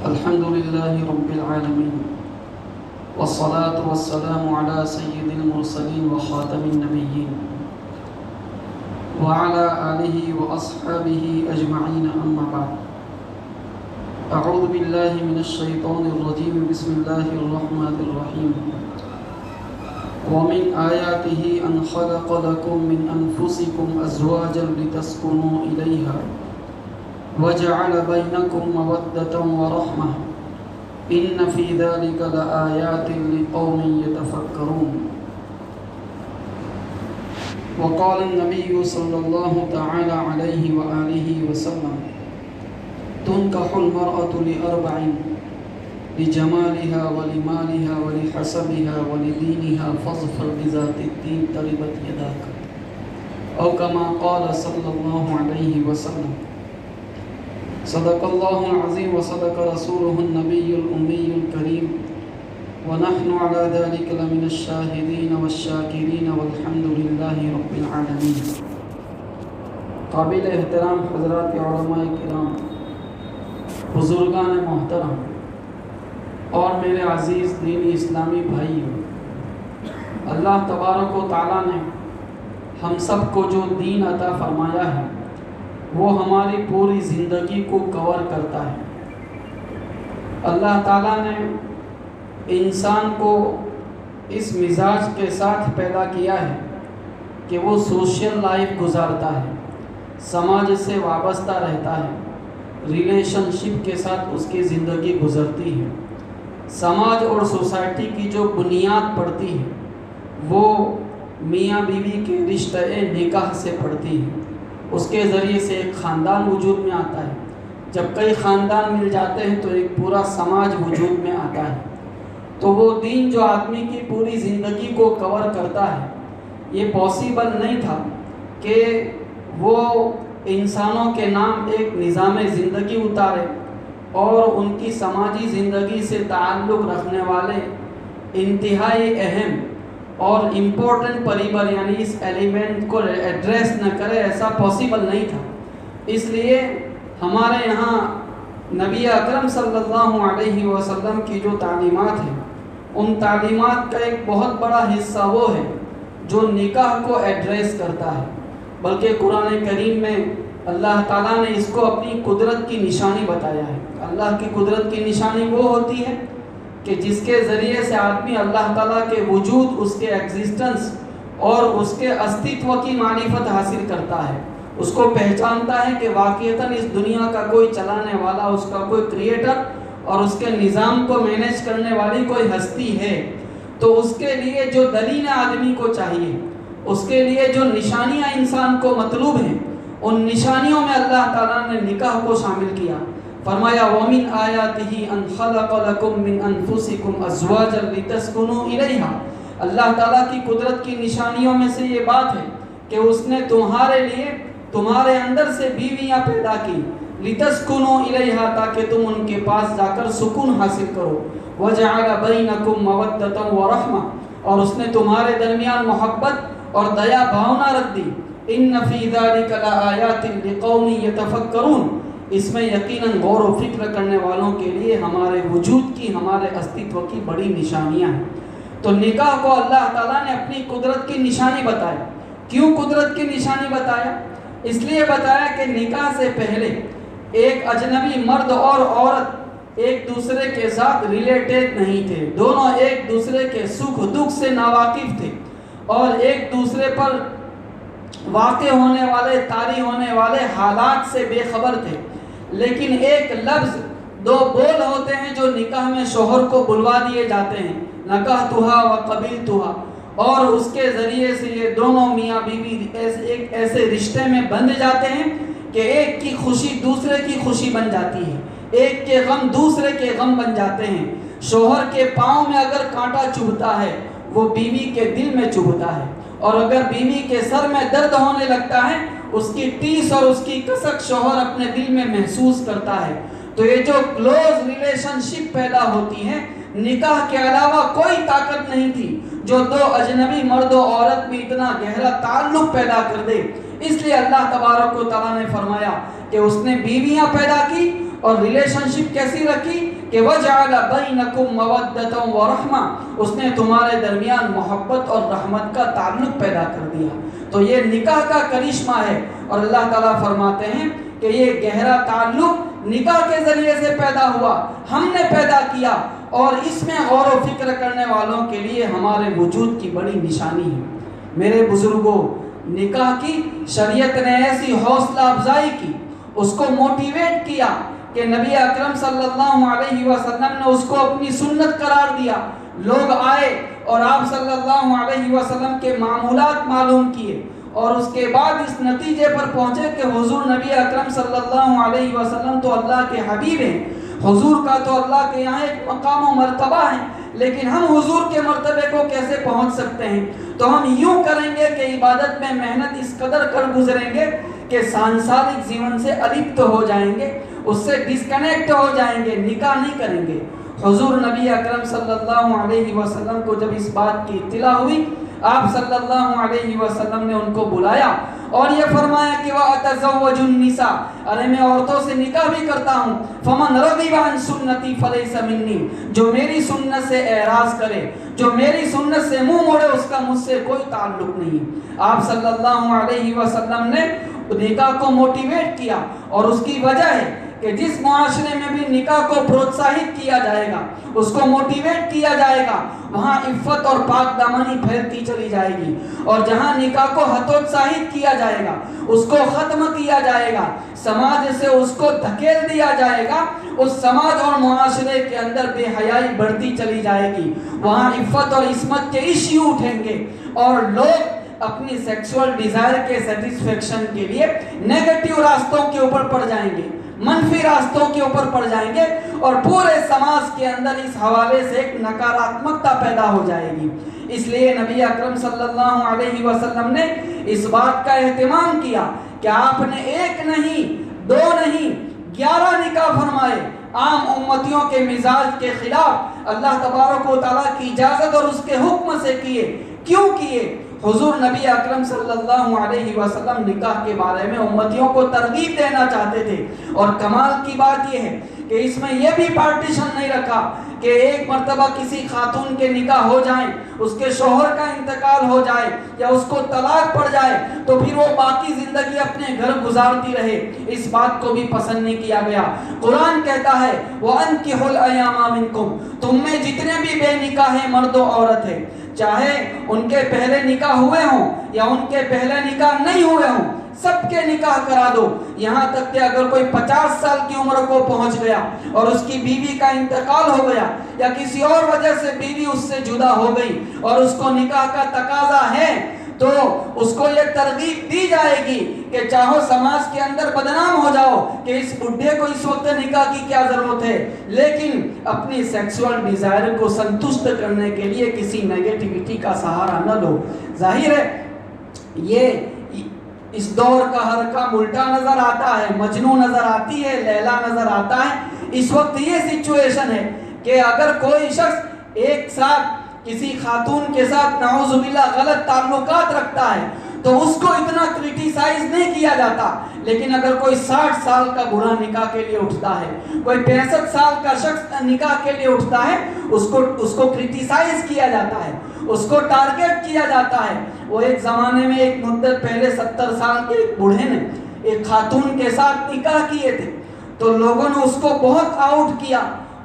الحمد لله رب العالمين والصلاة والسلام على سيد المرسلين وخاتم النبيين وعلى آله وأصحابه أجمعين أما بعد أعوذ بالله من الشيطان الرجيم بسم الله الرحمن الرحيم ومن آياته أن خلق لكم من أنفسكم أزواجا لتسكنوا إليها وجعل بينكم مودة ورحمة إن في ذلك لآيات لقوم يتفكرون وقال النبي صلى الله تعالى عليه وآله وسلم تنكح المرأة لأربع لجمالها ولمالها ولحسبها ولدينها فاظفر بذات الدين تربت يداك أو كما قال صلى الله عليه وسلم صدق الله العظيم وصدق رسوله النبي الأمي الكريم ونحن على ذلك لمن الشاهدين والشاكرين والحمد لله رب العالمين. قابل احترام حضرات علماء کرام، بزرگان محترم اور میرے عزیز دینی اسلامی بھائیوں، اللہ تبارک و تعالیٰ نے ہم سب کو جو دین عطا فرمایا ہے وہ ہماری پوری زندگی کو کور کرتا ہے. اللہ تعالیٰ نے انسان کو اس مزاج کے ساتھ پیدا کیا ہے کہ وہ سوشل لائف گزارتا ہے، سماج سے وابستہ رہتا ہے، ریلیشن شپ کے ساتھ اس کی زندگی گزرتی ہے. سماج اور سوسائٹی کی جو بنیاد پڑتی ہے وہ میاں بیوی کے رشتہ نکاح سے پڑتی ہے. اس کے ذریعے سے ایک خاندان وجود میں آتا ہے. جب کئی خاندان مل جاتے ہیں تو ایک پورا سماج وجود میں آتا ہے. تو وہ دین جو آدمی کی پوری زندگی کو کور کرتا ہے، یہ پاسبل نہیں تھا کہ وہ انسانوں کے نام ایک نظام زندگی اتارے اور ان کی سماجی زندگی سے تعلق رکھنے والے انتہائی اہم اور امپورٹنٹ پریبر یعنی اس ایلیمنٹ کو ایڈریس نہ کرے. ایسا پاسبل نہیں تھا. اس لیے ہمارے یہاں نبی اکرم صلی اللہ علیہ وسلم کی جو تعلیمات ہیں، ان تعلیمات کا ایک بہت بڑا حصہ وہ ہے جو نکاح کو ایڈریس کرتا ہے. بلکہ قرآن کریم میں اللہ تعالیٰ نے اس کو اپنی قدرت کی نشانی بتایا ہے. اللہ کی قدرت کی نشانی وہ ہوتی ہے کہ جس کے ذریعے سے آدمی اللہ تعالیٰ کے وجود، اس کے ایگزسٹنس اور اس کے استتو کی معرفت حاصل کرتا ہے. اس کو پہچانتا ہے کہ واقعتاً اس دنیا کا کوئی چلانے والا، اس کا کوئی کریٹر اور اس کے نظام کو مینیج کرنے والی کوئی ہستی ہے. تو اس کے لیے جو دلیل آدمی کو چاہیے، اس کے لیے جو نشانیاں انسان کو مطلوب ہیں، ان نشانیوں میں اللہ تعالیٰ نے نکاح کو شامل کیا. فرمایا وَمِنْ آیَاتِهِ أَنْ خَلَقَ لَكُم مِّنْ أَنفُسِكُمْ أَزْوَاجًا لِتَسْكُنُوا إِلَيْهَا. اللہ تعالیٰ کی قدرت کی نشانیوں میں سے یہ بات ہے کہ اس نے تمہارے لیے تمہارے اندر سے بیویاں پیدا کی، لِتَسْكُنُوا إِلَيْهَا، تاکہ تم ان کے پاس جا کر سکون حاصل کرو. وَجَعَلَ بَيْنَكُمْ مَوَدَّةً وَرَحْمَةً، اور اس نے تمہارے درمیان محبت اور دیا بھاونا رکھ دی. إِنَّ فِي ذَلِكَ لَآيَاتٍ لِقَوْمٍ يَتَفَكَّرُونَ، اس میں یقیناً غور و فکر کرنے والوں کے لیے ہمارے وجود کی، ہمارے استتو کی بڑی نشانیاں ہیں. تو نکاح کو اللہ تعالیٰ نے اپنی قدرت کی نشانی بتایا. کیوں قدرت کی نشانی بتایا؟ اس لیے بتایا کہ نکاح سے پہلے ایک اجنبی مرد اور عورت ایک دوسرے کے ساتھ ریلیٹڈ نہیں تھے. دونوں ایک دوسرے کے سکھ دکھ سے ناواقف تھے اور ایک دوسرے پر واقع ہونے والے، طاری ہونے والے حالات سے بے خبر تھے. لیکن ایک لفظ، دو بول ہوتے ہیں جو نکاح میں شوہر کو بلوا دیے جاتے ہیں، نکحتھا و قبلتھا، اور اس کے ذریعے سے یہ دونوں میاں بیوی ایک ایسے رشتے میں بندھ جاتے ہیں کہ ایک کی خوشی دوسرے کی خوشی بن جاتی ہے، ایک کے غم دوسرے کے غم بن جاتے ہیں. شوہر کے پاؤں میں اگر کانٹا چبھتا ہے وہ بیوی کے دل میں چبھتا ہے، اور اگر بیوی کے سر میں درد ہونے لگتا ہے اس کی ٹیس اور اس کی کسک شوہر اپنے دل میں محسوس کرتا ہے. تو یہ جو کلوز ریلیشن شپ پیدا ہوتی ہے، نکاح کے علاوہ کوئی طاقت نہیں تھی جو دو اجنبی مرد و عورت میں اتنا گہرا تعلق پیدا کر دے. اس لیے اللہ تبارک و تعالیٰ نے فرمایا کہ اس نے بیویاں پیدا کی اور ریلیشنشپ کیسی رکھی کہ وَجَعَلَ بَيْنَكُمْ مَوَدَّةً وَرَحْمَةً، اس نے تمہارے درمیان محبت اور رحمت کا تعلق پیدا کر دیا۔ تو یہ نکاح کا کرشمہ ہے، اور اللہ تعالیٰ فرماتے ہیں کہ یہ گہرا تعلق نکاح کے ذریعے سے پیدا ہوا، ہم نے پیدا کیا، اور اس میں غور و فکر کرنے والوں کے لیے ہمارے وجود کی بڑی نشانی ہے۔ میرے بزرگوں، نکاح کی شریعت نے ایسی حوصلہ افزائی کی، اس کو موٹیویٹ کیا کہ نبی اکرم صلی اللہ علیہ وسلم نے اس کو اپنی سنت قرار دیا۔ لوگ آئے اور آپ صلی اللہ علیہ وسلم کے معمولات معلوم کیے، اور اس کے بعد اس نتیجے پر پہنچے کہ حضور نبی اکرم صلی اللہ علیہ وسلم تو اللہ کے حبیب ہیں، حضور کا تو اللہ کے یہاں ایک مقام و مرتبہ ہے، لیکن ہم حضور کے مرتبے کو کیسے پہنچ سکتے ہیں؟ تو ہم یوں کریں گے کہ عبادت میں محنت اس قدر کر گزریں گے کہ سانسارک جیون سے الپت ہو جائیں گے، اس سے ڈسکنیکٹ ہو جائیں گے، نکاح نہیں کریں گے۔ حضور نبی اکرم صلی اللہ علیہ وسلم کو جب اس بات کی اطلاع ہوئی، آپ صلی اللہ علیہ وسلم نے ان کو بلایا اور یہ فرمایا کہ وَأَتَزَوَّجُ النِّسَاءَ، ارے میں عورتوں سے نکاح بھی کرتا ہوں، فَمَنْ رَغِبَ عَنْ سُنَّتِي فَلَيْسَ مِنِّي، جو میری سنت سے اعراض کرے، جو میری سنت سے منہ موڑے، اس کا مجھ سے کوئی تعلق نہیں۔ آپ صلی اللہ علیہ وسلم نے نکاح کو موٹیویٹ کیا، اور اس کی وجہ ہے کہ جس معاشرے میں بھی نکاح کو پروتساہت کیا جائے گا، اس کو موٹیویٹ کیا جائے گا، وہاں عفت اور پاک دامنی پھیلتی چلی جائے گی، اور جہاں نکاح کو ہتوتساہت کیا جائے گا، اس کو ختم کیا جائے گا، سماج سے اس کو دھکیل دیا جائے گا، اس سماج اور معاشرے کے اندر بے حیائی بڑھتی چلی جائے گی، وہاں عفت اور عصمت کے ایشو اٹھیں گے، اور لوگ اپنی سیکسول ڈیزائر کے سیٹسفیکشن کے لیے نیگیٹو راستوں کے اوپر پڑ جائیں گے، منفی راستوں کے اوپر پڑ جائیں گے، اور پورے سماج کے اندر اس حوالے سے ایک نکاراتمکتا پیدا ہو جائے گی۔ اس لیے نبی اکرم صلی اللہ علیہ وسلم نے اس بات کا اہتمام کیا کہ آپ نے ایک نہیں، دو نہیں، 11 نکاح فرمائے، عام امتیوں کے مزاج کے خلاف، اللہ تبارک و تعالیٰ کی اجازت اور اس کے حکم سے کیے۔ کیوں کیے؟ حضور نبی اکرم صلی اللہ علیہ وسلم نکاح کے بارے میں امتیوں کو ترغیب دینا چاہتے تھے، اور کمال کی بات یہ ہے کہ اس میں یہ بھی پارٹیشن نہیں رکھا کہ ایک مرتبہ کسی خاتون کے نکاح ہو جائیں، اس کے شوہر کا انتقال ہو جائے یا اس کو طلاق پڑ جائے تو پھر وہ باقی زندگی اپنے گھر گزارتی رہے، اس بات کو بھی پسند نہیں کیا گیا۔ قرآن کہتا ہے وَأَنكِحُوا الْأَيَامَ مِنكُمْ، تم میں جتنے بھی بے نکاح ہیں، مرد و عورت ہیں، چاہے ان کے پہلے نکاح ہوئے ہوں یا ان کے پہلے نکاح نہیں ہوئے ہوں، سب کے نکاح کرا دو۔ یہاں تک کہ اگر کوئی 50 سال کی عمر کو پہنچ گیا اور اس کی بیوی کا انتقال ہو گیا یا کسی اور وجہ سے بیوی اس سے جدا ہو گئی اور اس کو نکاح کا تقاضا ہے، تو اس کو یہ ترغیب دی جائے گی کہ چاہو سماج کے اندر بدنام ہو جاؤ کہ اس بڈھے کو اس وقت نکاح کی کیا ضرورت ہے، لیکن اپنی سیکسول ڈیزائر کو سنتشت کرنے کے لیے کسی نیگیٹیوٹی کا سہارا نہ لو۔ ظاہر ہے یہ اس دور کا ہر کام الٹا نظر آتا ہے، مجنو نظر آتی ہے، لیلا نظر آتا ہے۔ اس وقت یہ سچویشن ہے کہ اگر کوئی شخص ایک ساتھ کسی خاتون کے ساتھ نعوذ باللہ غلط تعلقات رکھتا ہے تو اس کو اتنا کرٹیسائز نہیں کیا جاتا، لیکن اگر کوئی 60 سال کا برا نکاح کے لیے اٹھتا ہے، کوئی 65 سال کا شخص نکاح کے لیے اٹھتا ہے، اس کو کرٹیسائز کیا جاتا ہے، اس کو ٹارگٹ کیا جاتا ہے۔ وہ ایک زمانے میں ایک مدت پہلے 70 سال کے ایک بوڑھے نے ایک خاتون کے ساتھ نکاح کیے تھے، تو لوگوں نے اس کو بہت آؤٹ کیا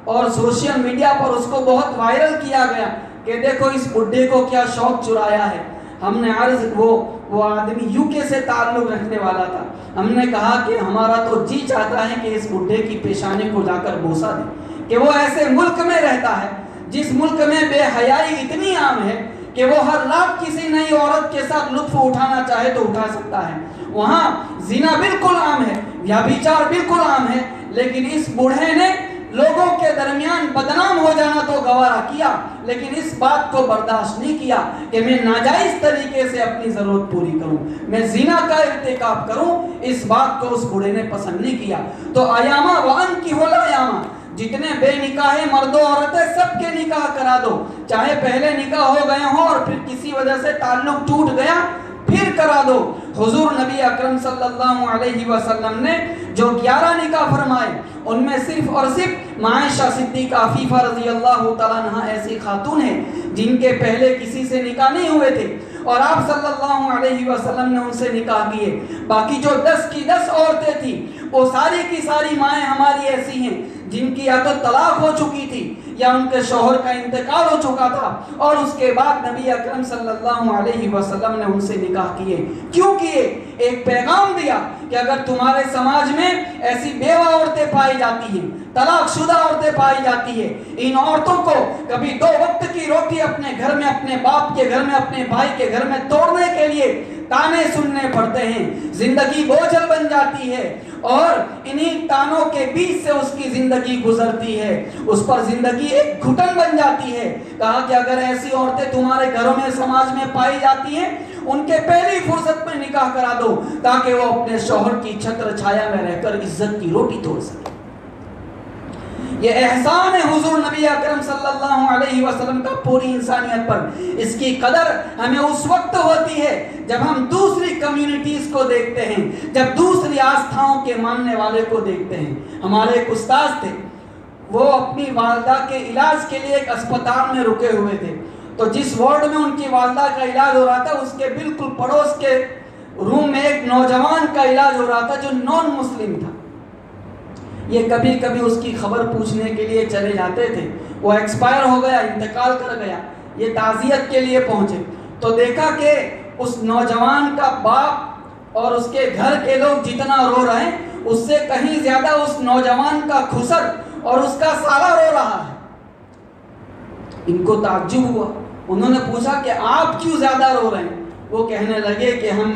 اور سوشل میڈیا پر اس کو بہت وائرل کیا گیا کہ دیکھو اس بڈھے کو کیا شوق چرایا ہے۔ ہم نے عرض وہ آدمی یوکے سے تعلق رکھنے والا تھا، ہم نے کہا کہ ہمارا تو جی چاہتا ہے کہ اس بڈھے کی پیشانی کو جا کر بوسہ دیں کہ وہ ایسے ملک میں رہتا ہے جس ملک میں بے حیائی اتنی عام ہے کہ وہ ہر رات کسی نئی عورت کے ساتھ لطف اٹھانا چاہے تو اٹھا سکتا ہے، وہاں زنا بالکل عام ہے، ویابچار بالکل عام ہے، لیکن اس بوڑھے نے لوگوں کے درمیان بدنام ہو جانا تو گوارا کیا، لیکن اس بات کو برداشت نہیں کیا کہ میں ناجائز طریقے سے اپنی ضرورت پوری کروں، میں زنا کا ارتکاب کروں، اس بات کو اس بوڑھے نے پسند نہیں کیا۔ تو ایاما وَأَنكِحُوا الْأَيَامَ، جتنے بے نکاح مرد و عورتیں سب کے نکاح کرا دو، چاہے پہلے نکاح ہو گئے ہوں اور پھر کسی وجہ سے تعلق ٹوٹ گیا پھر کرا دو۔ حضور نبی اکرم صلی اللہ علیہ وسلم نے جو 11 نکاح فرمائے ہیں ان میں صرف اور صرف عائشہ صدیقہ عفیفہ رضی اللہ تعالیٰ عنہا ایسی خاتون ہیں جن کے پہلے کسی سے نکاح نہیں ہوئے تھے اور آپ صلی اللہ علیہ وسلم نے ان سے نکاح کیے. باقی جو 10 کی 10 عورتیں تھیں وہ ساری کی ساری مائیں ہماری ایسی ہیں جن کی یا تو طلاق ہو چکی تھی یا ان کے شوہر کا انتقال ہو چکا تھا اور اس کے بعد نبی اکرم صلی اللہ علیہ وسلم نے ان سے نکاح کیے. کیوں کیے؟ ایک پیغام دیا کہ اگر تمہارے سماج میں ایسی بیوہ عورتیں پائی جاتی ہیں, طلاق شدہ عورتیں پائی جاتی ہیں, ان عورتوں کو کبھی 2 وقت کی روٹی اپنے گھر میں, اپنے باپ کے گھر میں, اپنے بھائی کے گھر میں توڑنے کے لیے تانے سننے پڑتے ہیں, زندگی بوجھل بن جاتی ہے اور انہی تانوں کے بیچ سے اس کی زندگی گزرتی ہے, اس پر زندگی ایک گھٹن بن جاتی ہے. کہا کہ اگر ایسی عورتیں تمہارے گھروں میں سماج میں پائی جاتی ہیں ان کے پہلی فرصت میں نکاح کرا دو تاکہ وہ اپنے شوہر کی چھتر چھایا میں رہ کر عزت کی روٹی توڑ سکے. یہ احسان ہے حضور نبی اکرم صلی اللہ علیہ وسلم کا پوری انسانیت پر. اس کی قدر ہمیں اس وقت ہوتی ہے جب ہم دوسری کمیونٹیز کو دیکھتے ہیں, جب دوسری آستھاؤں کے ماننے والے کو دیکھتے ہیں. ہمارے ایک استاذ تھے, وہ اپنی والدہ کے علاج کے لیے ایک اسپتال میں رکے ہوئے تھے. تو جس وارڈ میں ان کی والدہ کا علاج ہو رہا تھا اس کے بالکل پڑوس کے روم میں ایک نوجوان کا علاج ہو رہا تھا جو نان مسلم تھا. یہ کبھی کبھی اس کی خبر پوچھنے کے لیے چلے جاتے تھے. وہ ایکسپائر ہو گیا, انتقال کر گیا. یہ تعزیت کے لیے پہنچے تو دیکھا کہ اس نوجوان کا باپ اور اس کے گھر کے لوگ جتنا رو رہے ہیں اس سے کہیں زیادہ اس نوجوان کا خسر اور اس کا سالہ رو رہا ہے. ان کو تعجب ہوا. انہوں نے پوچھا کہ آپ کیوں زیادہ رو رہے ہیں؟ وہ کہنے لگے کہ ہم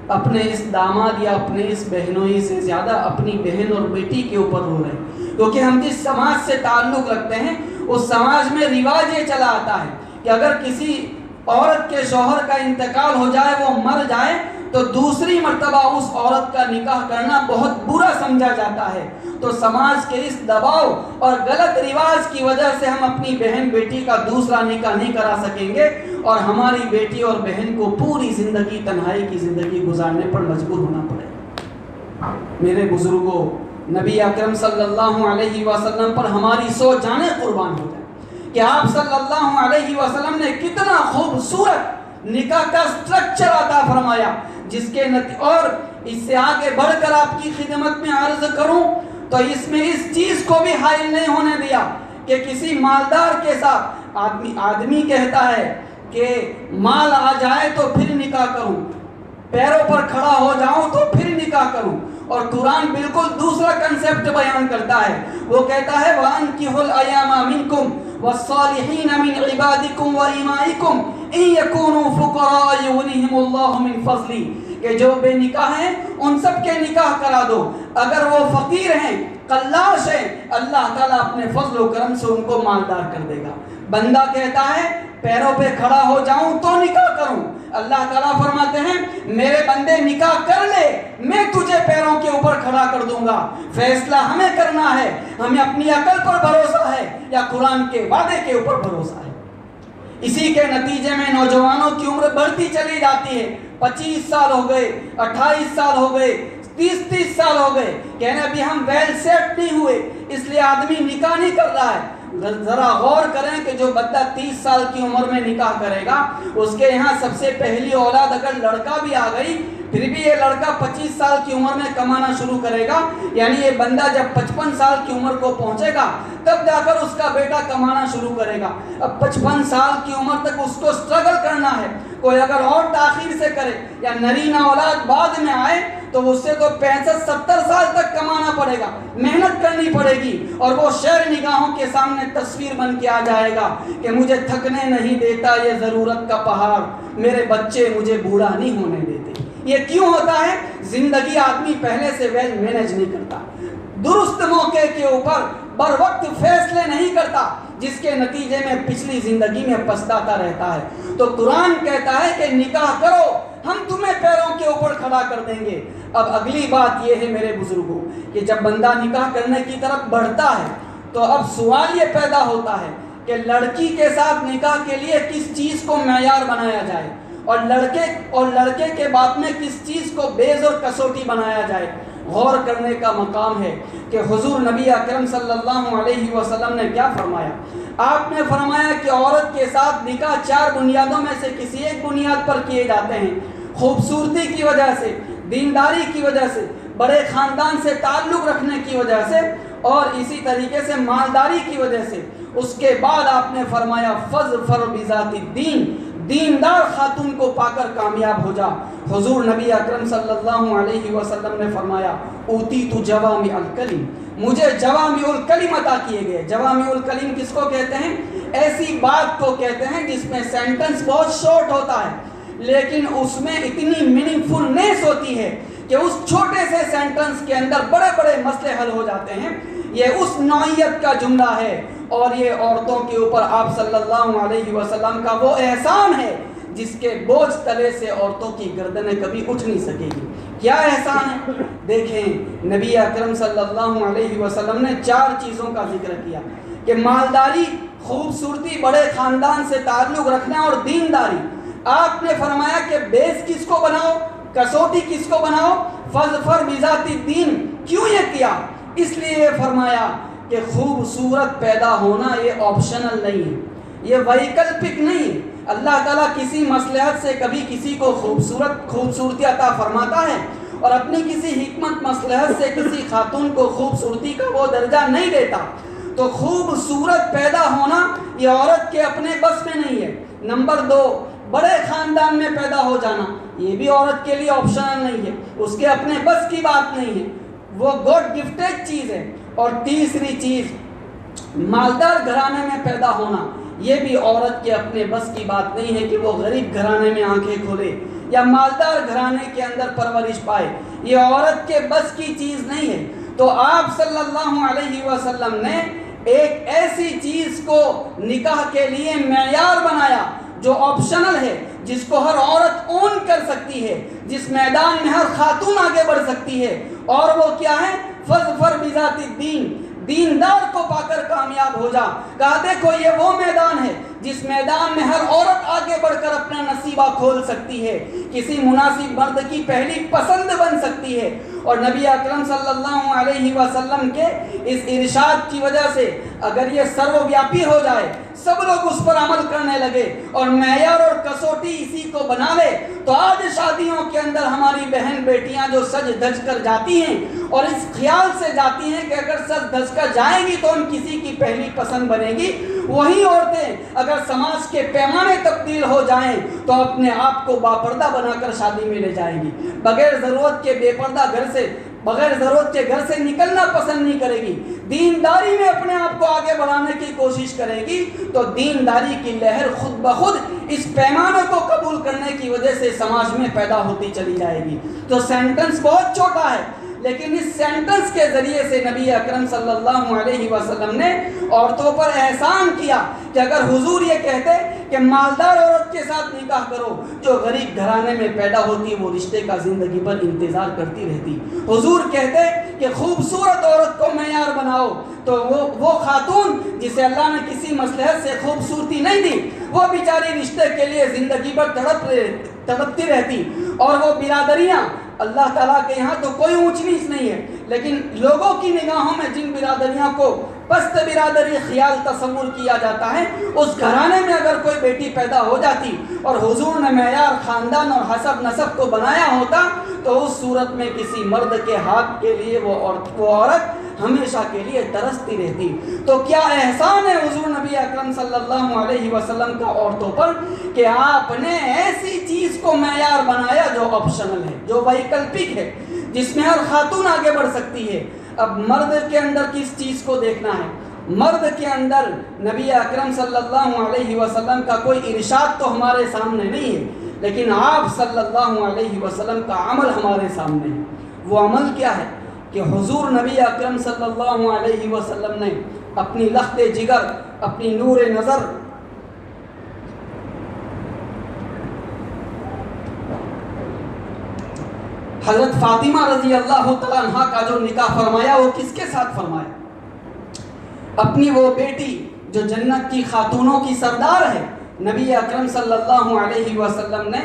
اپنے اس داماد یا اپنے اس بہنوئی سے زیادہ اپنی بہن اور بیٹی کے اوپر رو رہے ہیں, کیونکہ ہم جس سماج سے تعلق رکھتے ہیں اس سماج میں رواج یہ چلا آتا ہے کہ اگر کسی عورت کے شوہر کا انتقال ہو جائے, وہ مر جائے, تو دوسری مرتبہ اس عورت کا نکاح کرنا بہت برا سمجھا جاتا ہے. تو سماج کے اس دباؤ اور غلط رواج کی وجہ سے ہم اپنی بہن بیٹی کا دوسرا نکاح نہیں کرا سکیں گے اور ہماری بیٹی اور بہن کو پوری زندگی تنہائی کی زندگی گزارنے پر مجبور ہونا پڑے گا. میرے بزرگوں, نبی اکرم صلی اللہ علیہ وسلم پر ہماری سوچ جانے قربان ہو جائے کہ آپ صلی اللہ علیہ وسلم نے کتنا خوبصورت نکاح کا سٹرکچر عطا فرمایا, جس کے اور اس سے آگے بڑھ کر آپ کی خدمت میں عرض کروں تو اس میں اس چیز کو بھی حائل نہیں ہونے دیا کہ کسی مالدار کے ساتھ آدمی کہتا ہے کہ مال آ جائے تو پھر نکاح کروں, پیروں پر کھڑا ہو جاؤں تو پھر نکاح کروں. اور قرآن بالکل دوسرا کنسپٹ بیان کرتا ہے. وہ کہتا ہے وَأَنكِحُوا الْأَيَامَ مِنكُمْ وَالصَّالِحِينَ مِنْ عِبَادِكُمْ وَإِمَائِكُمْ إِنْ يَكُونُوا فُقَرَاءَ يُغْنِهِمُ اللَّهُ مِنْ فَضْلِهِ کہ جو بے نکاح ہیں ان سب کے نکاح کرا دو, اگر وہ فقیر ہیں, قلاش ہیں, اللہ تعالیٰ اپنے فضل و کرم سے ان کو مالدار کر دے گا. بندہ کہتا ہے پیروں پہ کھڑا ہو جاؤں تو نکاح کروں, اللہ تعالیٰ فرماتے ہیں میرے بندے نکاح کر لے, میں تجھے پیروں کے اوپر کھڑا کر دوں گا. فیصلہ ہمیں کرنا ہے, ہمیں اپنی عقل پر بھروسہ ہے یا قرآن کے وعدے کے اوپر بھروسہ ہے. اسی کے نتیجے میں نوجوانوں کی عمر بڑھتی چلی جاتی ہے. 25 سال ہو گئے, 28 سال ہو گئے, 30 سال ہو گئے, کہنے ابھی ہم ویل سیٹ نہیں ہوئے اس لیے آدمی نکاح نہیں کر رہا ہے. ذرا غور کریں کہ جو بندہ 30 سال کی عمر میں نکاح کرے گا اس کے یہاں سب سے پہلی اولاد اگر لڑکا بھی آ گئی پھر بھی یہ لڑکا 25 سال کی عمر میں کمانا شروع کرے گا. یعنی یہ بندہ جب 55 سال کی عمر کو پہنچے گا تب جا کر اس کا بیٹا کمانا شروع کرے گا. اب 55 سال کی عمر تک اس کو سٹرگل کرنا ہے. کوئی اگر اور تاخیر سے کرے یا نرینہ اولاد بعد میں آئے تو اس سے تو 65-70 سال تک کمانا پڑے گا, محنت کرنی پڑے گی, اور وہ شہر نگاہوں کے سامنے تصویر بن کے آ جائے گا کہ مجھے تھکنے نہیں دیتا یہ ضرورت کا پہاڑ, میرے بچے مجھے بوڑھا نہیں ہونے دیتے. یہ کیوں ہوتا ہے؟ زندگی آدمی پہلے سے ویل مینج نہیں کرتا, درست موقع کے اوپر بر وقت فیصلے نہیں کرتا, جس کے نتیجے میں پچھلی زندگی میں پچھتاتا رہتا ہے. تو قرآن کہتا ہے کہ نکاح کرو, ہم تمہیں پیروں کے اوپر کھڑا کر دیں گے. اب اگلی بات یہ ہے میرے بزرگوں کہ جب بندہ نکاح کرنے کی طرف بڑھتا ہے تو اب سوال یہ پیدا ہوتا ہے کہ لڑکی کے ساتھ نکاح کے لیے کس چیز کو معیار بنایا جائے اور لڑکے کے بات میں کس چیز کو بیز اور کسوٹی بنایا جائے. غور کرنے کا مقام ہے کہ حضور نبی اکرم صلی اللہ علیہ وسلم نے کیا فرمایا۔ آپ نے فرمایا کہ عورت کے ساتھ نکاح 4 بنیادوں میں سے کسی ایک بنیاد پر کیے جاتے ہیں، خوبصورتی کی وجہ سے، دینداری کی وجہ سے، بڑے خاندان سے تعلق رکھنے کی وجہ سے، اور اسی طریقے سے مالداری کی وجہ سے۔ اس کے بعد آپ نے فرمایا فَاظْفَرْ بِذَاتِ الدِّينِ، دیندار خاتون کو پا کر کامیاب ہو جا۔ حضور نبی اکرم صلی اللہ علیہ وسلم نے فرمایا اوتیت جوامع الکلم، مجھے جوامع الکلم عطا کیے گئے۔ جوامع الکلم کس کو کہتے ہیں؟ ایسی بات کو کہتے ہیں جس میں سینٹنس بہت شارٹ ہوتا ہے لیکن اس میں اتنی میننگ فلنیس ہوتی ہے کہ اس چھوٹے سے سینٹنس کے اندر بڑے بڑے مسئلے حل ہو جاتے ہیں۔ یہ اس نوعیت کا جملہ ہے اور یہ عورتوں کے اوپر آپ صلی اللہ علیہ وسلم کا وہ احسان ہے جس کے بوجھ تلے سے عورتوں کی گردنیں کبھی اٹھ نہیں سکے گی۔ کیا احسان ہے؟ دیکھیں نبی اکرم صلی اللہ علیہ وسلم نے 4 چیزوں کا ذکر کیا کہ مالداری، خوبصورتی، بڑے خاندان سے تعلق رکھنا اور دینداری۔ آپ نے فرمایا کہ بیس کس کو بناؤ، کسوٹی کس کو بناؤ؟ فَاظْفَرْ بِذَاتِ الدِّينِ۔ کیوں یہ کیا؟ اس لیے فرمایا کہ خوبصورت پیدا ہونا یہ آپشنل نہیں ہے، یہ ویکلپک نہیں ہے۔ اللہ تعالیٰ کسی مصلحت سے کبھی کسی کو خوبصورتی عطا فرماتا ہے اور اپنی کسی حکمت مصلحت سے کسی خاتون کو خوبصورتی کا وہ درجہ نہیں دیتا۔ تو خوبصورت پیدا ہونا یہ عورت کے اپنے بس میں نہیں ہے۔ نمبر 2، بڑے خاندان میں پیدا ہو جانا یہ بھی عورت کے لیے آپشنل نہیں ہے، اس کے اپنے بس کی بات نہیں ہے، وہ گاڈ گفٹڈ چیز ہے۔ اور تیسری چیز، مالدار گھرانے میں پیدا ہونا یہ بھی عورت کے اپنے بس کی بات نہیں ہے کہ وہ غریب گھرانے میں آنکھیں کھولے یا مالدار گھرانے کے اندر پرورش پائے، یہ عورت کے بس کی چیز نہیں ہے۔ تو آپ صلی اللہ علیہ وسلم نے ایک ایسی چیز کو نکاح کے لیے معیار بنایا جو آپشنل ہے، جس کو ہر عورت اون کر سکتی ہے، جس میدان میں ہر خاتون آگے بڑھ سکتی ہے، اور وہ کیا ہے؟ فَاظْفَرْ بِذَاتِ الدِّينِ، دیندار کو پا کر کامیاب ہو جا۔ کہا دیکھو یہ وہ میدان ہے جس میدان میں ہر عورت آگے بڑھ کر اپنا نصیبہ کھول سکتی ہے، کسی مناسب مرد کی پہلی پسند بن سکتی ہے۔ اور نبی اکرم صلی اللہ علیہ وسلم کے اس ارشاد کی وجہ سے اگر یہ سرو ویاپی ہو جائے، سب لوگ اس پر عمل کرنے لگے اور معیار اور کسوٹی اسی کو بنا لے، تو آج شادیوں کے اندر ہماری بہن بیٹیاں جو سج دھج کر جاتی ہیں اور اس خیال سے جاتی ہیں کہ اگر سج دھج کر جائیں گی تو ہم کسی کی پہلی پسند بنے گی، وہی عورتیں اگر سماج کے پیمانے تبدیل ہو جائیں تو اپنے آپ کو باپردہ بنا کر شادی میں لے جائیں گی، بغیر ضرورت کے بے پردہ بغیر ضرورت کے گھر سے نکلنا پسند نہیں کرے گی، دینداری میں اپنے آپ کو آگے بڑھانے کی کوشش کرے گی، تو دینداری کی لہر خود بخود اس پیمانے کو قبول کرنے کی وجہ سے سماج میں پیدا ہوتی چلی جائے گی۔ تو سینٹنس بہت چھوٹا ہے لیکن اس سینٹنس کے ذریعے سے نبی اکرم صلی اللہ علیہ وسلم نے عورتوں پر احسان کیا کہ اگر حضور یہ کہتے کہ مالدار عورت کے ساتھ نکاح کرو جو غریب گھرانے میں پیدا ہوتی وہ رشتے کا زندگی پر انتظار کرتی رہتی، حضور کہتے کہ خوبصورت عورت کو معیار بناؤ تو وہ خاتون جسے اللہ نے کسی مصلحت سے خوبصورتی نہیں دی وہ بیچاری رشتے کے لیے زندگی پر تڑپتی رہتی، اور وہ برادریاں اللہ تعالیٰ کے یہاں تو کوئی اونچ نیچ نہیں ہے لیکن لوگوں کی نگاہوں میں جن برادریوں کو پست برادری خیال تصور کیا جاتا ہے، اس گھرانے میں اگر کوئی بیٹی پیدا ہو جاتی اور حضور نے معیار خاندان اور حسب نسب کو بنایا ہوتا تو اس صورت میں کسی مرد کے ہاتھ کے لیے وہ عورت ہمیشہ کے لیے ترستی رہتی۔ تو کیا احسان ہے حضور نبی اکرم صلی اللہ علیہ وسلم کا عورتوں پر کہ آپ نے ایسی چیز کو معیار بنایا جو آپشنل ہے، جو ویکلپک ہے، جس میں ہر خاتون آگے بڑھ سکتی ہے۔ اب مرد کے اندر کس چیز کو دیکھنا ہے؟ مرد کے اندر نبی اکرم صلی اللہ علیہ وسلم کا کوئی ارشاد تو ہمارے سامنے نہیں ہے لیکن آپ صلی اللہ علیہ وسلم کا عمل ہمارے سامنے ہے۔ وہ عمل کیا ہے کہ حضور نبی اکرم صلی اللہ علیہ وسلم نے اپنی لخت جگر، اپنی نور نظر حضرت فاطمہ رضی اللہ تعالیٰ عنہ کا جو نکاح فرمایا وہ کس کے ساتھ فرمایا؟ اپنی وہ بیٹی جو جنت کی خاتونوں کی سردار ہے، نبی اکرم صلی اللہ علیہ وسلم نے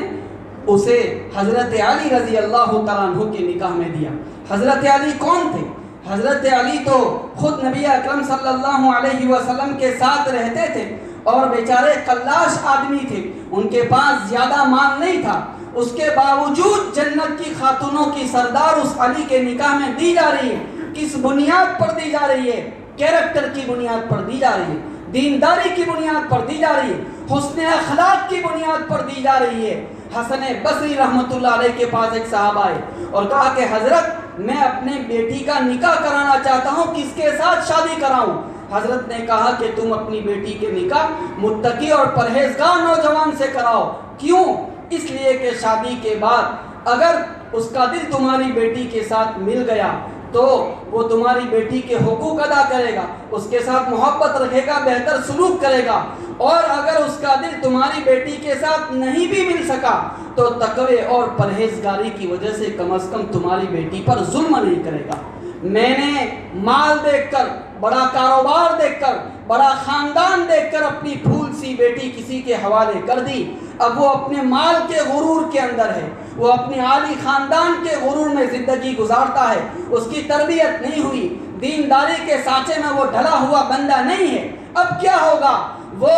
اسے حضرت علی رضی اللہ تعالیٰ عنہ کے نکاح میں دیا۔ حضرت علی کون تھے؟ حضرت علی تو خود نبی اکرم صلی اللہ علیہ وسلم کے ساتھ رہتے تھے اور بیچارے قلاش آدمی تھے، ان کے پاس زیادہ مال نہیں تھا، اس کے باوجود جنت کی خاتونوں کی سردار اس علی کے نکاح میں دی جا رہی ہے۔ کس بنیاد پر دی جا رہی ہے؟ کیریکٹر کی بنیاد پر دی جا رہی ہے، دینداری کی بنیاد پر دی جا رہی ہے، حسن اخلاق کی بنیاد پر دی جا رہی ہے۔ حسن بصری رحمۃ اللہ علیہ کے پاس ایک صاحب آئے اور کہا کہ حضرت میں اپنے بیٹی کا نکاح کرانا چاہتا ہوں، کس کے ساتھ شادی کراؤں؟ حضرت نے کہا کہ تم اپنی بیٹی کے نکاح متقی اور پرہیزگار نوجوان سے کراؤ۔ کیوں؟ اس لیے کہ شادی کے بعد اگر اس کا دل تمہاری بیٹی کے ساتھ مل گیا تو وہ تمہاری بیٹی کے حقوق ادا کرے گا، اس کے ساتھ محبت رکھے گا، بہتر سلوک کرے گا، اور اگر اس کا دل تمہاری بیٹی کے ساتھ نہیں بھی مل سکا تو تقوی اور پرہیزگاری کی وجہ سے کم از کم تمہاری بیٹی پر ظلم نہیں کرے گا۔ میں نے مال دیکھ کر، بڑا کاروبار دیکھ کر، بڑا خاندان دیکھ کر اپنی پھول سی بیٹی کسی کے حوالے کر دی، اب وہ اپنے مال کے غرور کے اندر ہے، وہ اپنے عالی خاندان کے غرور میں زندگی گزارتا ہے، اس کی تربیت نہیں ہوئی، دینداری کے سانچے میں وہ ڈھلا ہوا بندہ نہیں ہے۔ اب کیا ہوگا؟ وہ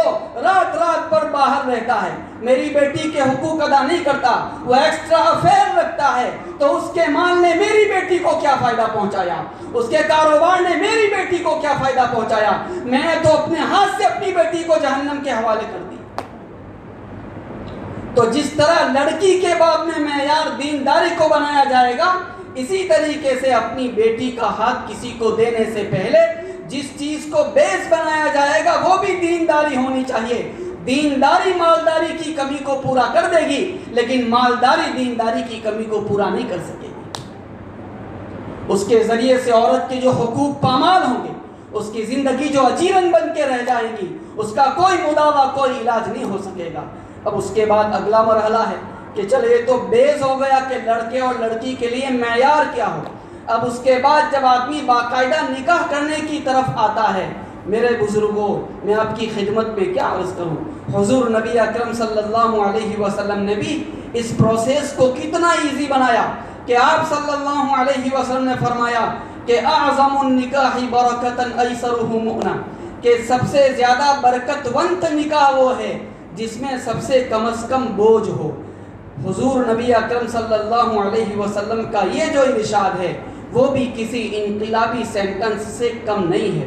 رات رات پر باہر رہتا ہے، میری بیٹی کے حقوق ادا نہیں کرتا، وہ ایکسٹرا افیئر رکھتا ہے، تو اس کے مال نے میری بیٹی کو کیا فائدہ پہنچایا؟ اس کے کاروبار نے میری بیٹی کو کیا فائدہ پہنچایا؟ میں نے تو اپنے ہاتھ سے اپنی بیٹی کو جہنم کے حوالے کر دی۔ تو جس طرح لڑکی کے باب میں معیار دینداری کو بنایا جائے گا، اسی طریقے سے اپنی بیٹی کا ہاتھ کسی کو دینے سے پہلے جس چیز کو بیس بنایا جائے گا وہ بھی دینداری ہونی چاہیے۔ دینداری مالداری کی کمی کو پورا کر دے گی، لیکن مالداری دینداری کی کمی کو پورا نہیں کر سکے گی۔ اس کے ذریعے سے عورت کے جو حقوق پامال ہوں گے، اس کی زندگی جو اجیرن بن کے رہ جائے گی، اس کا کوئی مداوع، کوئی علاج نہیں ہو سکے گا۔ اب اس کے بعد اگلا مرحلہ ہے کہ چلے یہ تو بیس ہو گیا کہ لڑکے اور لڑکی کے لیے معیار کیا ہو۔ اب اس کے بعد جب آدمی باقاعدہ نکاح کرنے کی طرف آتا ہے، میرے بزرگوں میں آپ کی خدمت میں کیا عرض کروں، حضور نبی اکرم صلی اللہ علیہ وسلم نے بھی اس پروسیس کو کتنا ایزی بنایا کہ آپ صلی اللہ علیہ وسلم نے فرمایا کہ اعظم النکاح برکتاً ایسرہ مؤنہ، کہ سب سے زیادہ برکتونت نکاح وہ ہے جس میں سب سے کم از کم بوجھ ہو۔ حضور نبی اکرم صلی اللہ علیہ وسلم کا یہ جو ارشاد ہے وہ بھی کسی انقلابی سینٹنس سے کم نہیں ہے۔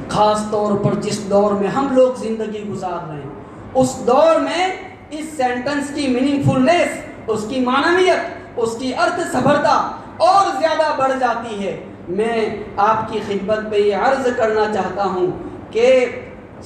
خاص طور پر جس دور میں ہم لوگ زندگی گزار رہے ہیں، اس دور میں اس سینٹنس کی میننگ فلنس، اس کی معنویت، اس کی ارتھ سبھرتا اور زیادہ بڑھ جاتی ہے۔ میں آپ کی خدمت پہ یہ عرض کرنا چاہتا ہوں کہ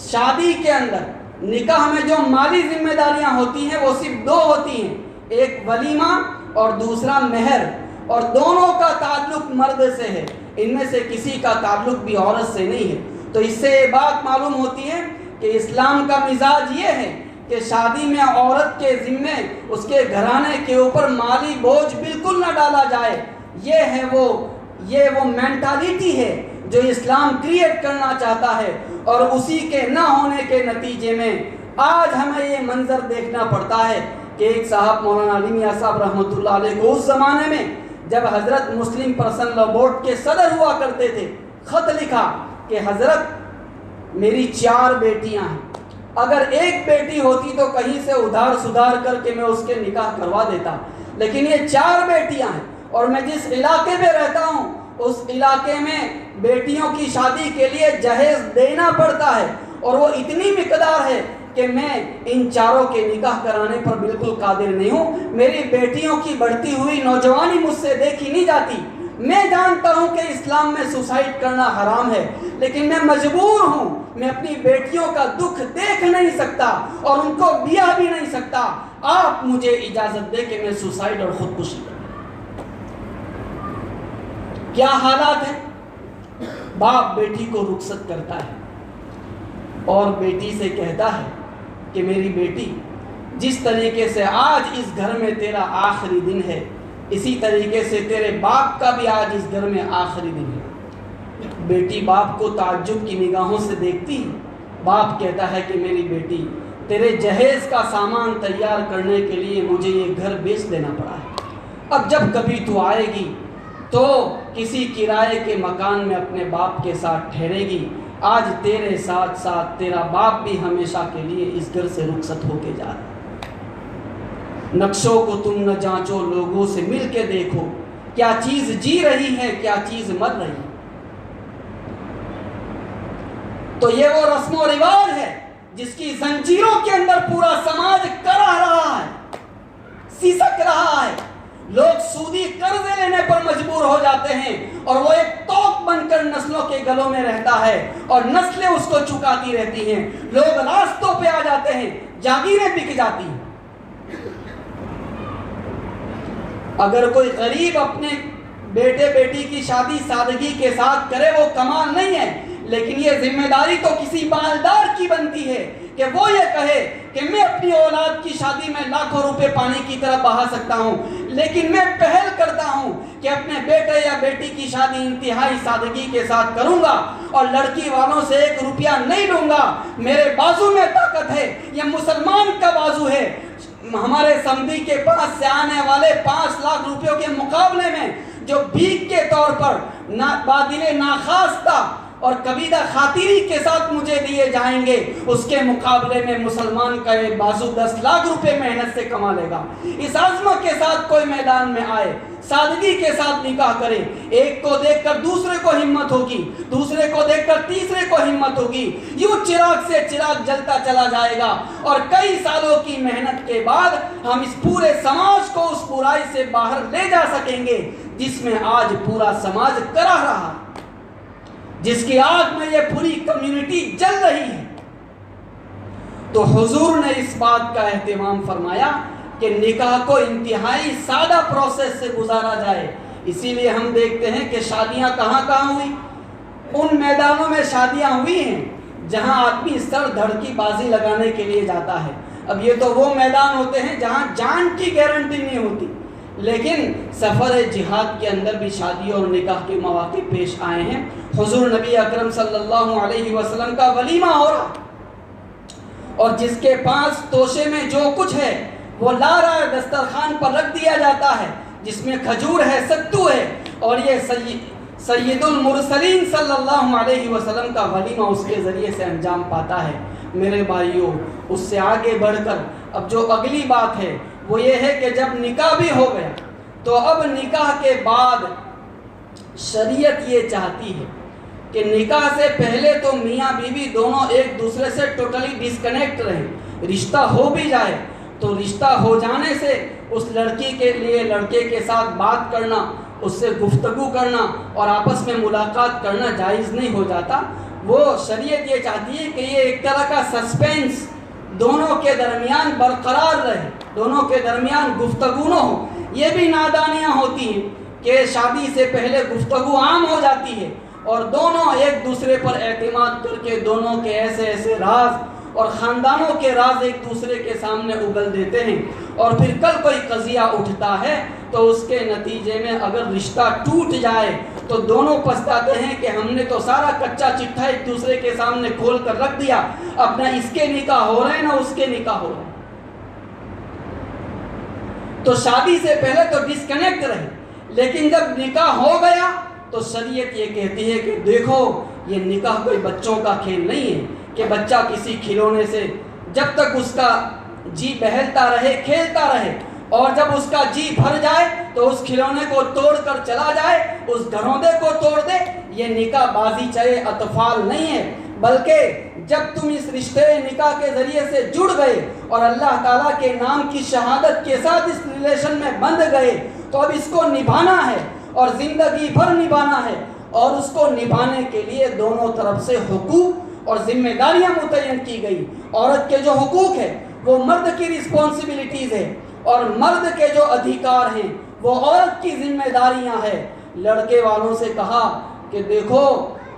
شادی کے اندر، نکاح میں جو مالی ذمہ داریاں ہوتی ہیں وہ صرف دو ہوتی ہیں، ایک ولیمہ اور دوسرا مہر، اور دونوں کا تعلق مرد سے ہے، ان میں سے کسی کا تعلق بھی عورت سے نہیں ہے۔ تو اس سے یہ بات معلوم ہوتی ہے کہ اسلام کا مزاج یہ ہے کہ شادی میں عورت کے ذمے، اس کے گھرانے کے اوپر مالی بوجھ بالکل نہ ڈالا جائے۔ یہ وہ مینٹالٹی ہے جو اسلام کریٹ کرنا چاہتا ہے، اور اسی کے نہ ہونے کے نتیجے میں آج ہمیں یہ منظر دیکھنا پڑتا ہے کہ ایک صاحب مولانا علی میاں صاحب رحمۃ اللہ علیہ کو اس زمانے میں جب حضرت مسلم پرسنل لا بورڈ کے صدر ہوا کرتے تھے، خط لکھا کہ حضرت میری 4 بیٹیاں ہیں، اگر ایک بیٹی ہوتی تو کہیں سے ادھار سدھار کر کے میں اس کے نکاح کروا دیتا، لیکن یہ 4 بیٹیاں ہیں، اور میں جس علاقے میں رہتا ہوں اس علاقے میں بیٹیوں کی شادی کے لیے جہیز دینا پڑتا ہے، اور وہ اتنی مقدار ہے کہ میں ان 4 کے نکاح کرانے پر بالکل قادر نہیں ہوں۔ میری بیٹیوں کی بڑھتی ہوئی نوجوانی مجھ سے دیکھی نہیں جاتی۔ میں جانتا ہوں کہ اسلام میں سوسائڈ کرنا حرام ہے، لیکن میں مجبور ہوں، میں اپنی بیٹیوں کا دکھ دیکھ نہیں سکتا اور ان کو بیاہ بھی نہیں سکتا۔ آپ مجھے اجازت دے کہ میں سوسائڈ اور خودکشی کروں۔ کیا حالات ہیں؟ باپ بیٹی کو رخصت کرتا ہے اور بیٹی سے کہتا ہے کہ میری بیٹی، جس طریقے سے آج اس گھر میں تیرا آخری دن ہے، اسی طریقے سے تیرے باپ کا بھی آج اس گھر میں آخری دن ہے۔ بیٹی باپ کو تعجب کی نگاہوں سے دیکھتی ہے۔ باپ کہتا ہے کہ میری بیٹی، تیرے جہیز کا سامان تیار کرنے کے لیے مجھے یہ گھر بیچ دینا پڑا ہے۔ اب جب کبھی تو آئے گی تو کسی کرائے کے مکان میں اپنے باپ کے ساتھ ٹھہرے گی۔ آج تیرے ساتھ ساتھ تیرا باپ بھی ہمیشہ کے لیے اس گھر سے رخصت ہو کے جا رہا ہے۔ نقشوں کو تم نہ جانچو، لوگوں سے مل کے دیکھو، کیا چیز جی رہی ہے، کیا چیز مر رہی ہے۔ تو یہ وہ رسم و رواج ہے جس کی زنجیروں کے اندر پورا سماج کرا رہا ہے، سسک رہا ہے۔ لوگ سودی قرضے لینے پر مجبور ہو جاتے ہیں اور وہ ایک توق بن کر نسلوں کے گلوں میں رہتا ہے اور نسلیں اس کو چکاتی رہتی ہیں۔ لوگ راستوں پہ آ جاتے ہیں، جاگیریں بک جاتی ہیں۔ اگر کوئی غریب اپنے بیٹے بیٹی کی شادی سادگی کے ساتھ کرے وہ کمال نہیں ہے، لیکن یہ ذمہ داری تو کسی مالدار کی بنتی ہے کہ وہ یہ کہے کہ میں اپنی اولاد کی شادی میں لاکھوں روپے پانی کی طرح بہا سکتا ہوں، لیکن میں پہل کرتا ہوں کہ اپنے بیٹے یا بیٹی کی شادی انتہائی سادگی کے ساتھ کروں گا اور لڑکی والوں سے 1 روپیہ نہیں لوں گا۔ میرے بازو میں طاقت ہے، یہ مسلمان کا بازو ہے۔ ہمارے سمدھی کے پاس سے آنے والے 5 لاکھ روپیوں کے مقابلے میں جو بھیک کے طور پر بادل ناخواستہ اور کبیدہ خاطری کے ساتھ مجھے دیے جائیں گے، اس کے مقابلے میں مسلمان کا یہ بازو 10 لاکھ روپے محنت سے کما لے گا۔ اس عظمت کے ساتھ کوئی میدان میں آئے، سادگی کے ساتھ نکاح کرے، ایک کو دیکھ کر دوسرے کو ہمت ہوگی، دوسرے کو دیکھ کر تیسرے کو ہمت ہوگی، یوں چراغ سے چراغ جلتا چلا جائے گا اور کئی سالوں کی محنت کے بعد ہم اس پورے سماج کو اس برائی سے باہر لے جا سکیں گے جس میں آج پورا سماج کرا رہا ہے، جس کی آگ میں یہ پوری کمیونٹی جل رہی ہے۔ تو حضور نے اس بات کا اہتمام فرمایا کہ نکاح کو انتہائی سادہ پروسیس سے گزارا جائے۔ اسی لیے ہم دیکھتے ہیں کہ شادیاں کہاں کہاں ہوئی، ان میدانوں میں شادیاں ہوئی ہیں جہاں آدمی سر دھڑ کی بازی لگانے کے لیے جاتا ہے۔ اب یہ تو وہ میدان ہوتے ہیں جہاں جان کی گارنٹی نہیں ہوتی، لیکن سفر جہاد کے اندر بھی شادی اور نکاح کے مواقع پیش آئے ہیں۔ حضور نبی اکرم صلی اللہ علیہ وسلم کا ولیمہ ہو رہا اور جس کے پاس توشے میں جو کچھ ہے وہ لا رہا ہے، دسترخوان پر رکھ دیا جاتا ہے، جس میں کھجور ہے، ستو ہے، اور یہ سید المرسلین صلی اللہ علیہ وسلم کا ولیمہ اس کے ذریعے سے انجام پاتا ہے۔ میرے بھائیوں، اس سے آگے بڑھ کر اب جو اگلی بات ہے وہ یہ ہے کہ جب نکاح بھی ہو گیا تو اب نکاح کے بعد شریعت یہ چاہتی ہے کہ نکاح سے پہلے تو میاں بیوی دونوں ایک دوسرے سے ٹوٹلی ڈسکنیکٹ رہیں۔ رشتہ ہو بھی جائے تو رشتہ ہو جانے سے اس لڑکی کے لیے لڑکے کے ساتھ بات کرنا، اس سے گفتگو کرنا اور آپس میں ملاقات کرنا جائز نہیں ہو جاتا۔ وہ شریعت یہ چاہتی ہے کہ یہ ایک طرح کا سسپینس دونوں کے درمیان برقرار رہے، دونوں کے درمیان گفتگو نہ ہو۔ یہ بھی نادانیاں ہوتی ہیں کہ شادی سے پہلے گفتگو عام ہو جاتی ہے اور دونوں ایک دوسرے پر اعتماد کر کے دونوں کے ایسے ایسے راز اور خاندانوں کے راز ایک دوسرے کے سامنے اگل دیتے ہیں، اور پھر کل کوئی قضیہ اٹھتا ہے تو اس کے نتیجے میں اگر رشتہ ٹوٹ جائے تو دونوں پچھتاتے ہیں کہ ہم نے تو سارا کچا چٹھا ایک دوسرے کے سامنے کھول کر رکھ دیا، اب نہ اس کے نکاح ہو رہے نہ اس کے نکاح ہو رہے۔ تو شادی سے پہلے تو ڈسکنیکٹ رہے، لیکن جب نکاح ہو گیا تو شریعت یہ کہتی ہے کہ دیکھو یہ نکاح کوئی بچوں کا کھیل نہیں ہے کہ بچہ کسی کھلونے سے جب تک اس کا جی بہلتا رہے کھیلتا رہے، اور جب اس کا جی بھر جائے تو اس کھلونے کو توڑ کر چلا جائے، اس گھروندے کو توڑ دے۔ یہ نکاح بازی چاہے اطفال نہیں ہے، بلکہ جب تم اس رشتے نکاح کے ذریعے سے جڑ گئے اور اللہ تعالیٰ کے نام کی شہادت کے ساتھ اس ریلیشن میں بندھ گئے تو اب اس کو نبھانا ہے اور زندگی بھر نبھانا ہے، اور اس کو نبھانے کے لیے دونوں طرف سے حقوق اور ذمہ داریاں متعین کی گئی۔ عورت کے جو حقوق ہے وہ مرد کی رسپانسبلٹیز ہے، اور مرد کے جو ادھیکار ہیں وہ عورت کی ذمہ داریاں ہیں۔ لڑکے والوں سے کہا کہ دیکھو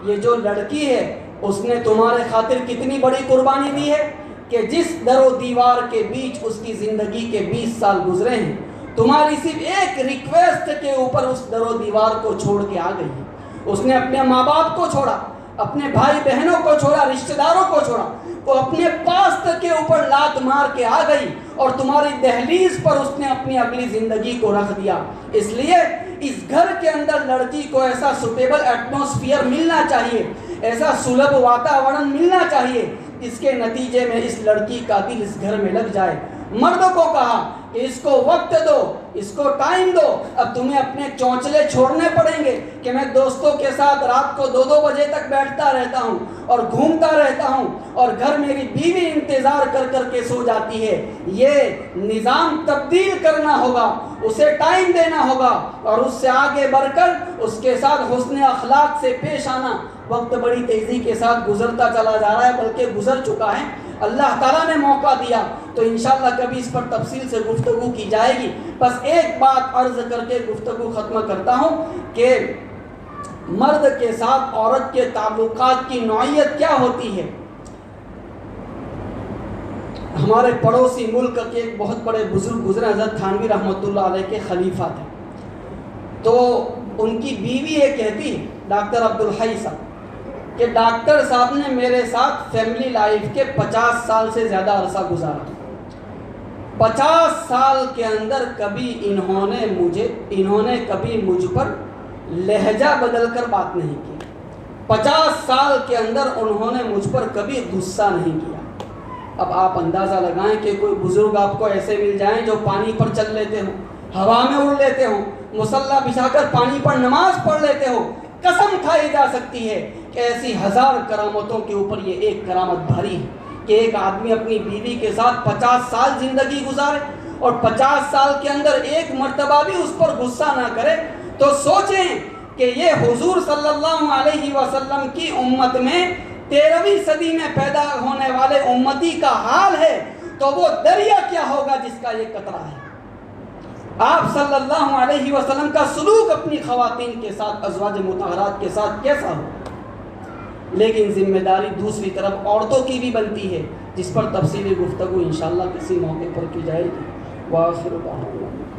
یہ جو لڑکی ہے اس نے تمہارے خاطر کتنی بڑی قربانی دی ہے کہ جس در و دیوار کے بیچ اس کی زندگی کے 20 سال گزرے ہیں، تمہاری صرف ایک ریکویسٹ کے اوپر اس در و دیوار کو چھوڑ کے آ گئی ہے۔ اس نے اپنے ماں باپ کو چھوڑا، اپنے بھائی بہنوں کو چھوڑا، رشتہ داروں کو چھوڑا، وہ اپنے پاس تک کے اوپر لات مار کے آ گئی اور تمہاری دہلیز پر اس نے اپنی اگلی زندگی کو رکھ دیا۔ اس لیے اس گھر کے اندر لڑکی کو ایسا سوٹیبل ایٹماسفیئر ملنا چاہیے، ایسا سلبھ واتاورن ملنا چاہیے جس کے نتیجے میں اس لڑکی کا دل اس گھر میں لگ جائے۔ مردوں کو کہا کہ اس کو وقت دو، اس کو ٹائم دو۔ اب تمہیں اپنے چونچلے چھوڑنے پڑیں گے کہ میں دوستوں کے ساتھ رات کو 2 بجے تک بیٹھتا رہتا ہوں اور گھومتا رہتا ہوں اور گھر میری بیوی انتظار کر کر کے سو جاتی ہے۔ یہ نظام تبدیل کرنا ہوگا، اسے ٹائم دینا ہوگا اور اس سے آگے بڑھ کر اس کے ساتھ حسن اخلاق سے پیش آنا۔ وقت بڑی تیزی کے ساتھ گزرتا چلا جا رہا ہے، بلکہ گزر چکا ہے۔ اللہ تعالیٰ نے موقع دیا تو انشاءاللہ کبھی اس پر تفصیل سے گفتگو کی جائے گی۔ بس ایک بات عرض کر کے گفتگو ختم کرتا ہوں کہ مرد کے ساتھ عورت کے تعلقات کی نوعیت کیا ہوتی ہے۔ ہمارے پڑوسی ملک کے ایک بہت بڑے بزرگ گزرے، حضرت تھانوی رحمۃ اللہ علیہ کے خلیفہ تھے، تو ان کی بیوی یہ کہتی، ڈاکٹر عبدالحی صاحب، کہ ڈاکٹر صاحب نے میرے ساتھ فیملی لائف کے 50 سال سے زیادہ عرصہ گزارا، 50 سال کے اندر کبھی انہوں نے کبھی مجھ پر لہجہ بدل کر بات نہیں کی، 50 سال کے اندر انہوں نے مجھ پر کبھی غصہ نہیں کیا۔ اب آپ اندازہ لگائیں کہ کوئی بزرگ آپ کو ایسے مل جائیں جو پانی پر چل لیتے ہوں، ہوا میں اڑ لیتے ہوں، مصلی بچھا کر پانی پر نماز پڑھ لیتے ہوں، قسم کھائی جا سکتی ہے کہ ایسی 1000 کرامتوں کے اوپر یہ ایک کرامت بھاری ہے کہ ایک آدمی اپنی بیوی کے ساتھ 50 سال زندگی گزارے اور 50 سال کے اندر ایک مرتبہ بھی اس پر غصہ نہ کرے۔ تو سوچیں کہ یہ حضور صلی اللہ علیہ وسلم کی امت میں 13ویں صدی میں پیدا ہونے والے امتی کا حال ہے، تو وہ دریا کیا ہوگا جس کا یہ قطرہ ہے۔ آپ صلی اللہ علیہ وسلم کا سلوک اپنی خواتین کے ساتھ، ازواج مطہرات کے ساتھ کیسا ہو؟ لیکن ذمہ داری دوسری طرف عورتوں کی بھی بنتی ہے، جس پر تفصیلی گفتگو انشاءاللہ کسی موقع پر کی جائے گی۔ وآخر دعوانا